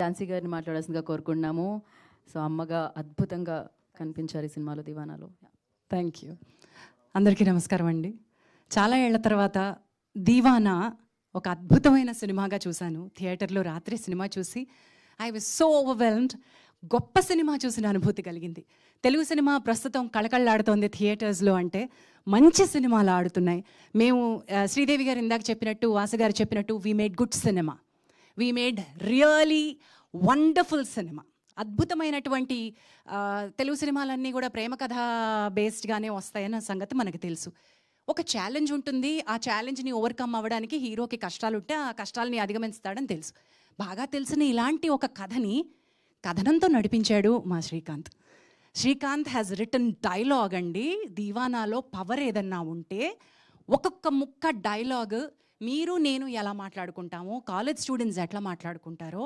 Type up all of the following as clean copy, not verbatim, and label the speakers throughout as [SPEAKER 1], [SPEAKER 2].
[SPEAKER 1] ఝాన్సీ గారిని మాట్లాడాల్సిందిగా కోరుకుంటున్నాము. సో అమ్మగా అద్భుతంగా కనిపించారు ఈ సినిమాలో దివానాలో.
[SPEAKER 2] Thank you. అందరికీ నమస్కారం అండి. చాలా ఏళ్ల తర్వాత దీవానా ఒక అద్భుతమైన సినిమాగా చూశాను. థియేటర్లో రాత్రి సినిమా చూసి ఐ వాజ్ సో ఓవర్వెల్మ్డ్. గొప్ప సినిమా చూసిన అనుభూతి కలిగింది. తెలుగు సినిమా ప్రస్తుతం కళకళలాడుతోంది థియేటర్స్లో అంటే మంచి సినిమాలు ఆడుతున్నాయి. మేము శ్రీదేవి గారు ఇందాక చెప్పినట్టు, వాసు గారు చెప్పినట్టు, we made good cinema, we made really wonderful cinema. అద్భుతమైనటువంటి తెలుగు సినిమాలన్నీ కూడా ప్రేమ కథ బేస్డ్గానే వస్తాయన్న సంగతి మనకు తెలుసు. ఒక ఛాలెంజ్ ఉంటుంది, ఆ ఛాలెంజ్ని ఓవర్కమ్ అవ్వడానికి హీరోకి కష్టాలు ఉంటే ఆ కష్టాలని అధిగమిస్తాడని తెలుసు. బాగా తెలిసిన ఇలాంటి ఒక కథని కథనంతో నడిపించాడు మా Srikanth. Srikanth has written dialogue అండి. దీవానాలో పవర్ ఏదన్నా ఉంటే ఒక్కొక్క ముక్క డైలాగ్ మీరు నేను ఎలా మాట్లాడుకుంటామో, కాలేజ్ స్టూడెంట్స్ ఎట్లా మాట్లాడుకుంటారో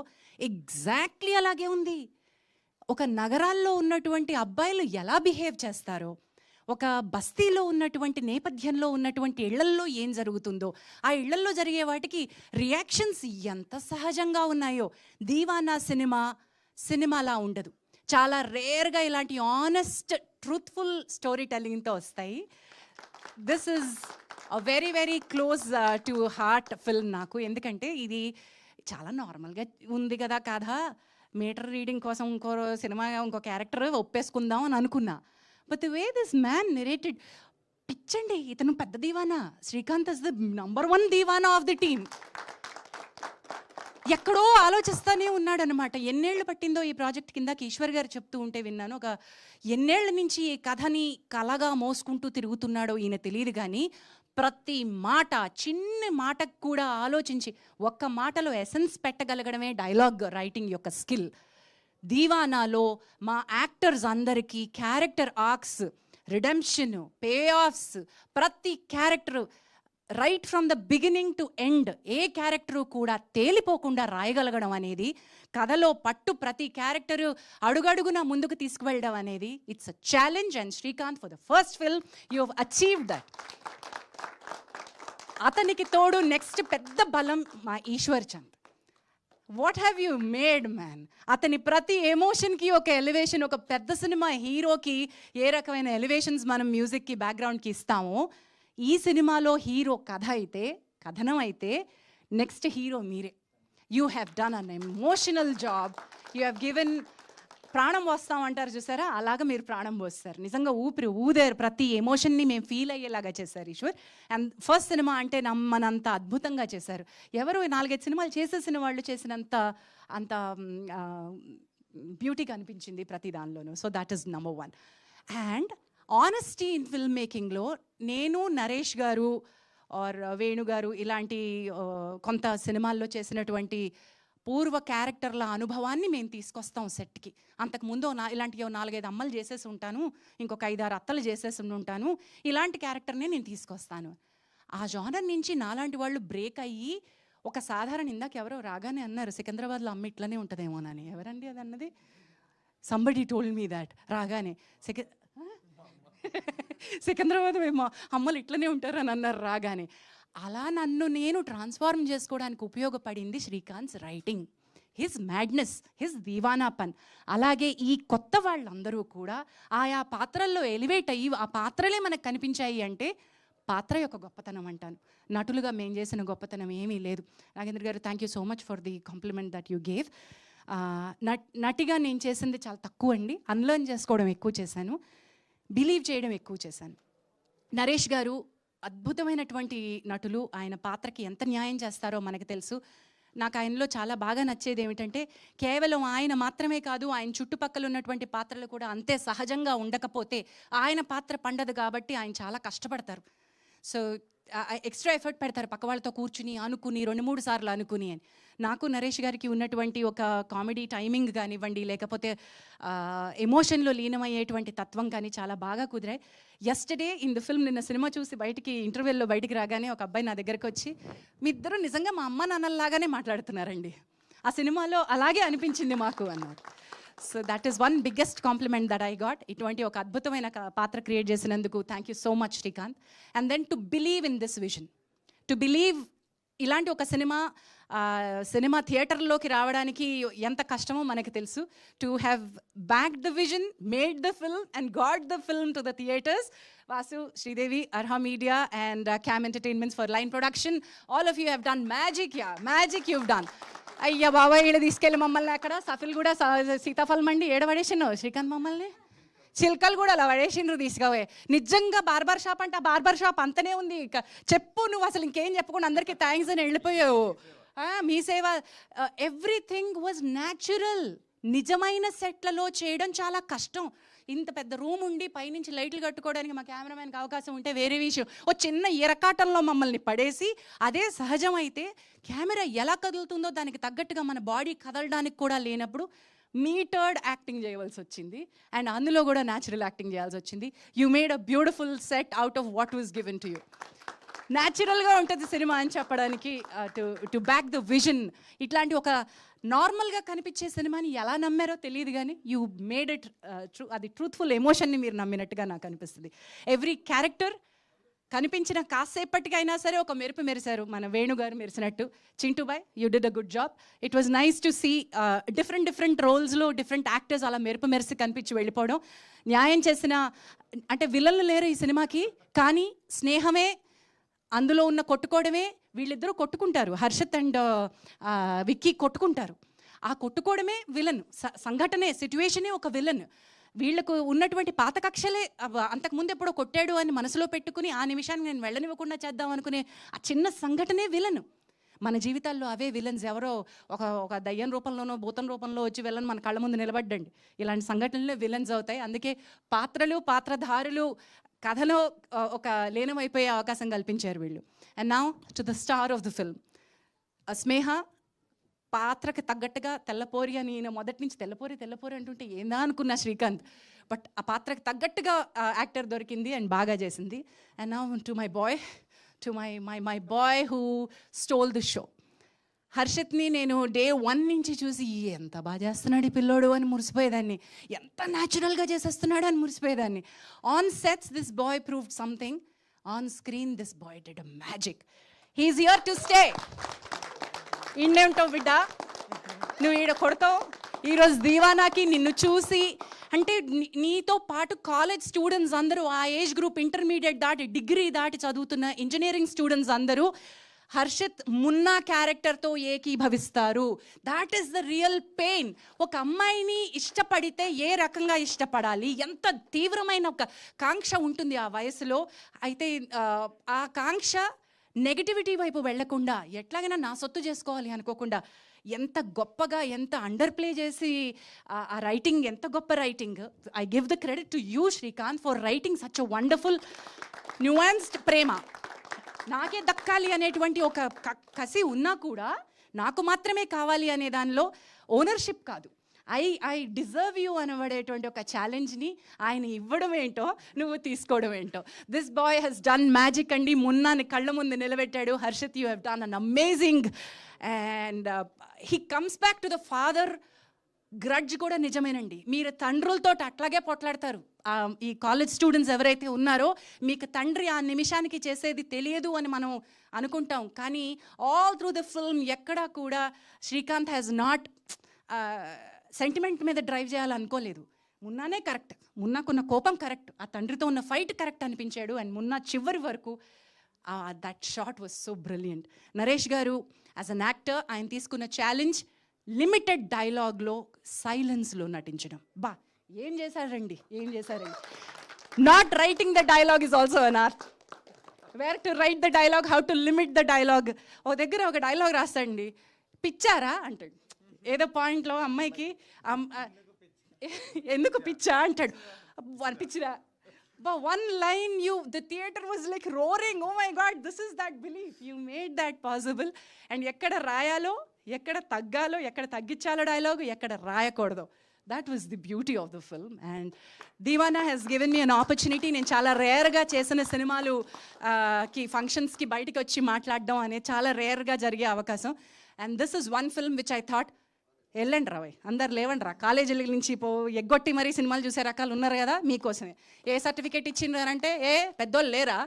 [SPEAKER 2] ఎగ్జాక్ట్లీ అలాగే ఉంది. ఒక నగరాల్లో ఉన్నటువంటి అబ్బాయిలు ఎలా బిహేవ్ చేస్తారో, ఒక బస్తీలో ఉన్నటువంటి నేపథ్యంలో ఉన్నటువంటి ఇళ్లల్లో ఏం జరుగుతుందో, ఆ ఇళ్లల్లో జరిగే వాటికి రియాక్షన్స్ ఎంత సహజంగా ఉన్నాయో దీవానా సినిమాలా ఉండదు. చాలా రేర్గా ఇలాంటి ఆనెస్ట్ ట్రూత్ఫుల్ స్టోరీ టెల్లింగ్తో వస్తాయి. This is a very very close to heart film నాకు. ఎందుకంటే ఇది చాలా నార్మల్గా ఉంది కదా కథ, మీటర్ రీడింగ్ కోసం ఇంకో సినిమా ఇంకో క్యారెక్టర్ ఒప్పేసుకుందాం అని అనుకున్నా. But the way this man narrated, పిచ్చండి, ఇతను పెద్ద దీవానా. Srikanth is the #1 deewana of the team. ఎక్కడో ఆలోచిస్తూనే ఉన్నాడనమాట. ఎన్నేళ్ళు పట్టిందో ఈ ప్రాజెక్ట్ కింద ఈశ్వర్ గారు చెప్తూ ఉంటే విన్నాను. ఒక ఎన్నేళ్ల నుంచి ఈ కథని కలగా మోసుకుంటూ తిరుగుతున్నాడో ఈయన తెలియదు, కానీ ప్రతి మాట, చిన్న మాటకు కూడా ఆలోచించి ఒక్క మాటలో ఎసెన్స్ పెట్టగలగడమే డైలాగ్ రైటింగ్ యొక్క స్కిల్. దీవానాలో మా యాక్టర్స్ అందరికీ character arcs, redemption, payoffs, ప్రతి character right from the beginning to end ఏ క్యారెక్టరు కూడా తేలిపోకుండా రాయగలగడం అనేది, కథలో పట్టు ప్రతి క్యారెక్టరు అడుగడుగున ముందుకు తీసుకువెళ్ళడం అనేది it's a challenge. And Srikanth for the first film you have achieved that. అతనికి తోడు నెక్స్ట్ పెద్ద బలం మా Eshwar Chand. What have you made man. అతని ప్రతి ఎమోషన్కి ఒక ఎలివేషన్. ఒక పెద్ద సినిమా హీరోకి ఏ రకమైన ఎలివేషన్స్ మనం మ్యూజిక్కి బ్యాక్గ్రౌండ్కి ఇస్తామో, ఈ సినిమాలో హీరో కథ అయితే, కథనం అయితే నెక్స్ట్ హీరో మీరే. You have done an emotional job. You have given, ప్రాణం పోస్తామంటారు చూసారా, అలాగా మీరు ప్రాణం పోస్తారు. నిజంగా ఊపిరి ఊదారు. ప్రతి ఎమోషన్ని మేము ఫీల్ అయ్యేలాగా చేశారు ఈశ్వర్. అండ్ ఫస్ట్ సినిమా అంటే నమ్మనంత అద్భుతంగా చేశారు. ఎవరు 4-5 సినిమాలు చేసేసిన వాళ్ళు చేసినంత అంత బ్యూటీగా అనిపించింది ప్రతి దానిలోనూ. So that is #1. And honesty in film మేకింగ్లో నేను, నరేష్ గారు ఆర్ వేణు గారు ఇలాంటి కొంత సినిమాల్లో చేసినటువంటి పూర్వ క్యారెక్టర్ల అనుభవాన్ని మేము తీసుకొస్తాం సెట్కి. అంతకుముందు ఇలాంటి 4-5 అమ్మలు చేసేసి ఉంటాను, ఇంకొక 5-6 అత్తలు చేసేసి ఉంటాను, ఇలాంటి క్యారెక్టర్నే నేను తీసుకొస్తాను. ఆ జానర్ నుంచి నాలాంటి వాళ్ళు బ్రేక్ అయ్యి ఒక సాధారణ, ఇందాక ఎవరో రాగానే అన్నారు సికింద్రాబాద్లో అమ్మ ఇట్లనే ఉంటుందేమోనని. ఎవరండి అది అన్నది? Somebody told me that. రాగానే సికింద్రాబాద్ మేము అమ్మలు ఇట్లనే ఉంటారు అని అన్నారు రాగానే. అలా నన్ను నేను ట్రాన్స్ఫార్మ్ చేసుకోవడానికి ఉపయోగపడింది Srikanth writing, his madness, his deewanapan. అలాగే ఈ కొత్త వాళ్ళందరూ కూడా ఆయా పాత్రల్లో ఎలివేట్ అయ్యి ఆ పాత్రలే మనకు కనిపించాయి అంటే పాత్ర యొక్క గొప్పతనం అంటాను. నటులుగా మేము చేసిన గొప్పతనం ఏమీ లేదు. నాగేంద్ర గారు, thank you so much for the compliment that you gave. నటిగా నేను చేసింది చాలా తక్కువ అండి. అన్లర్న్ చేసుకోవడం ఎక్కువ చేశాను, బిలీవ్ చేయడం ఎక్కువ చేశాను. నరేష్ గారు అద్భుతమైనటువంటి నటులు. ఆయన పాత్రకి ఎంత న్యాయం చేస్తారో మనకు తెలుసు. నాకు ఆయనలో చాలా బాగా నచ్చేది ఏమిటంటే, కేవలం ఆయన మాత్రమే కాదు, ఆయన చుట్టుపక్కల ఉన్నటువంటి పాత్రలు కూడా అంతే సహజంగా ఉండకపోతే ఆయన పాత్ర పండదు. కాబట్టి ఆయన చాలా కష్టపడతారు. సో ఎక్స్ట్రా ఎఫర్ట్ పెడతారు పక్క వాళ్ళతో కూర్చుని అనుకుని 2-3 సార్లు అనుకుని అని. నాకు నరేష్ గారికి ఉన్నటువంటి ఒక కామెడీ టైమింగ్ కానివ్వండి, లేకపోతే ఎమోషన్లో లీనమయ్యేటువంటి తత్వం కానీ చాలా బాగా కుదిరాయి. యస్టర్డే ఇన్ ద ఫిల్మ్, నిన్న సినిమా చూసి ఇంటర్వెల్లో బయటికి రాగానే ఒక అబ్బాయి నా దగ్గరకు వచ్చి, మీ ఇద్దరు నిజంగా మా అమ్మ నాన్నలాగానే మాట్లాడుతున్నారండి, ఆ సినిమాలో అలాగే అనిపించింది మాకు అన్నారు. So that is one biggest compliment that I got. ఇటువంటి ఒక అద్భుతమైన పాత్ర క్రియేట్ చేసినందుకు thank you so much Srikanth. And then to believe in this vision, to believe ఇలాంటి ఒక సినిమా సినిమా థియేటర్లోకి రావడానికి ఎంత కష్టమో మనకు తెలుసు. To have back the vision, made the film and got the film to the theatres. Vasu, Sridevi, Arha Media and Cam Entertainments for line production. All of you have done magic, yeah. Magic you've done. అయ్యా బాబా ఈడ తీసుకెళ్ళి మమ్మల్ని అక్కడ shuffle కూడా సీతాఫలం మండి ఏడ పడేసిండు శ్రీకాంత్ మమ్మల్ని. చిల్కలు కూడా అలా పడేసిండ్రు తీసుకుపోయి. నిజంగా బార్బర్ షాప్ అంటే ఆ బార్బర్ షాప్ అంతనే ఉంది. చెప్పు నువ్వు అసలు ఇంకేం చెప్పకుండా అందరికీ థ్యాంక్స్ అని వెళ్ళిపోయావు. మీ సేవ ఎవ్రీథింగ్ వాజ్ న్యాచురల్. నిజమైన సెట్లలో చేయడం చాలా కష్టం. ఇంత పెద్ద రూమ్ ఉండి పైనుంచి లైట్లు కట్టుకోవడానికి మా కెమెరామెన్కి అవకాశం ఉంటే వేరే విషయం. ఓ చిన్న ఎరకాటంలో మమ్మల్ని పడేసి అదే సహజమైతే కెమెరా ఎలా కదులుతుందో దానికి తగ్గట్టుగా మన బాడీ కదలడానికి కూడా లేనప్పుడు మీటర్డ్ యాక్టింగ్ చేయవలసి వచ్చింది. అండ్ అందులో కూడా న్యాచురల్ యాక్టింగ్ చేయాల్సి వచ్చింది. You made a beautiful set out of what was given to you. న్యాచురల్గా ఉంటుంది సినిమా అని చెప్పడానికి, టు బ్యాక్ ద విజన్. ఇట్లాంటి ఒక నార్మల్గా కనిపించే సినిమాని ఎలా నమ్మారో తెలియదు కానీ యూ మేడ్ ఇట్ అది ట్రూత్ఫుల్ ఎమోషన్ని మీరు నమ్మినట్టుగా నాకు అనిపిస్తుంది. ఎవ్రీ క్యారెక్టర్ కనిపించిన కాసేపటికైనా సరే ఒక మెరుపు మెరిశారు. మన వేణుగారు మెరిసినట్టు. Chintu boy, you did a good job. It was nice to see different రోల్స్లో డిఫరెంట్ యాక్టర్స్ అలా మెరుపు మెరిసి కనిపించి వెళ్ళిపోవడం. న్యాయం చేసిన అంటే విలన్లు లేరు ఈ సినిమాకి, కానీ స్నేహమే అందులో ఉన్న కొట్టుకోవడమే. వీళ్ళిద్దరూ కొట్టుకుంటారు, హర్షత్ అండ్ విక్కీ కొట్టుకుంటారు. ఆ కొట్టుకోవడమే విలన్, సంఘటనే సిట్యువేషనే ఒక విలన్. వీళ్ళకు ఉన్నటువంటి పాత కక్షలే అంతకుముందు ఎప్పుడో కొట్టాడు అని మనసులో పెట్టుకుని ఆ నిమిషాన్ని నేను వెళ్ళనివ్వకుండా చేద్దాం అనుకునే ఆ చిన్న సంఘటనే విలన్. మన జీవితాల్లో అవే విలన్స్. ఎవరో ఒక దయ్యం రూపంలోనో భూతం రూపంలో వచ్చి విలన్ మన కళ్ళ ముందు నిలబడ్డండి. ఇలాంటి సంఘటనలే విలన్స్ అవుతాయి. అందుకే పాత్రలు పాత్రధారులు కథలో ఒక లీనమైపోయే అవకాశం కల్పించారు వీళ్ళు. And now to the star of the film. Sneha పాత్రకి తగ్గట్టుగా తెల్లపోరి అని నేను మొదటి నుంచి తెల్లపోరి అంటుంటే ఏందా అనుకున్నా శ్రీకాంత్. బట్ ఆ పాత్రకి తగ్గట్టుగా యాక్టర్ దొరికింది అండ్ బాగా చేసింది. And now to my boy, to my boy who stole the show. హర్షత్ని నేను డే 1 నుంచి చూసి ఎంత బాగా చేస్తున్నాడు ఈ పిల్లోడు అని మురిసిపోయేదాన్ని. ఎంత న్యాచురల్గా చేసేస్తున్నాడు అని మురిసిపోయేదాన్ని. On sets this boy proved something. On screen this boy did a magic. He's here to stay. ఇండేంటావు బిడ్డ, నువ్వు ఈడ కొడతావు. ఈరోజు దీవానాకి నిన్ను చూసి అంటే నీతో పాటు కాలేజ్ స్టూడెంట్స్ అందరూ, ఆ ఏజ్ గ్రూప్ ఇంటర్మీడియట్ దాటి డిగ్రీ దాటి చదువుతున్న ఇంజనీరింగ్ స్టూడెంట్స్ అందరూ హర్షత్ మున్నా క్యారెక్టర్తో ఏకీభవిస్తారు. That is the real pain. ఒక అమ్మాయిని ఇష్టపడితే ఏ రకంగా ఇష్టపడాలి, ఎంత తీవ్రమైన ఒక కాంక్ష ఉంటుంది ఆ వయసులో. అయితే ఆ కాంక్ష నెగిటివిటీ వైపు వెళ్లకుండా ఎట్లాగైనా నా సొత్తు చేసుకోవాలి అనుకోకుండా ఎంత గొప్పగా, ఎంత అండర్ ప్లే చేసి ఆ రైటింగ్, ఎంత గొప్ప writing. I give the credit to you Srikanth for writing such a wonderful nuanced prema. నాకే దక్కాలి అనేటువంటి ఒక కసి ఉన్నా కూడా నాకు మాత్రమే కావాలి అనే దానిలో ఓనర్షిప్ కాదు, ఐ డిజర్వ్ యూ అనబడేటువంటి ఒక ఛాలెంజ్ని ఆయన ఇవ్వడం ఏంటో, నువ్వు తీసుకోవడం ఏంటో. This boy Hess done magic అండి. మున్నాని కళ్ళ ముందు నిలబెట్టాడు. Harshad, you have done an amazing. And he comes back to the father grudge కూడా నిజమేనండి. మీరు తండ్రులతో అట్లాగే పొట్లాడతారు. ఈ కాలేజ్ స్టూడెంట్స్ ఎవరైతే ఉన్నారో, మీకు తండ్రి ఆ నిమిషానికి చేసేది తెలియదు అని మనం అనుకుంటాం. కానీ ఆల్ త్రూ ద ఫిల్మ్ ఎక్కడా కూడా శ్రీకాంత్ హ్యాస్ నాట్ సెంటిమెంట్ మీద డ్రైవ్ చేయాలనుకోలేదు. మున్నానే కరెక్ట్, మున్నాకున్న కోపం కరెక్ట్, ఆ తండ్రితో ఉన్న ఫైట్ కరెక్ట్ అనిపించాడు. అండ్ మున్నా చివరి వరకు that shot was so brilliant. Naresh గారు యాజ్ అన్ యాక్టర్ ఆయన తీసుకున్న ఛాలెంజ్ లిమిటెడ్ డైలాగ్లో సైలెన్స్లో నటించడం. ఏం చేశారండి. Not writing the dialogue is also an art. Where to write the dialogue, how to limit the dialogue. ఒక దగ్గర ఒక డైలాగ్ రాస్తాడండి, పిచ్చారా అంటాడు. ఏదో పాయింట్లో అమ్మాయికి ఎందుకు పిచ్చా అంటాడు. పిచ్చిరా. But one line, the theater was like roaring. Oh my God, this is that belief. You made that possible. And ekkada rayalo, ekkada taggalo, ekkada taggichalo dialogue, ekkada rayakooడదు. That was the beauty of the film. And Deevana has given me an opportunity. నేను చాలా రేర్గా చేసిన సినిమాలు కి ఫంక్షన్స్కి బయటకు వచ్చి మాట్లాడడం అనేది చాలా రేర్గా జరిగే అవకాశం. And this is one film which I thought, వెళ్ళండి రా భయ్, అందరు లేవండి రా, కాలేజీల నుంచి ఎగ్గొట్టి మరీ సినిమాలు చూసే రకాలు ఉన్నారు కదా, మీకోసమే. ఏ సర్టిఫికేట్ ఇచ్చిండ్రంటే, పెద్దోళ్ళు లేరా,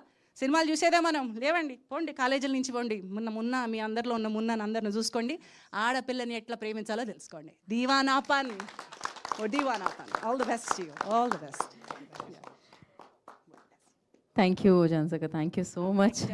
[SPEAKER 2] సినిమాలు చూసేదే మనం. లేవండి, పోండి కాలేజీల నుంచి పోండి. మున్న మీ అందరిలో ఉన్న మున్నాను అందరిని చూసుకోండి. ఆడపిల్లని ఎట్లా ప్రేమించాలో తెలుసుకోండి. దీవానా పాన్, ఓ దీవానా పాన్. All the best you, all the best.
[SPEAKER 1] Thank you జాన్సక్క, థ్యాంక్ యూ సో మచ్.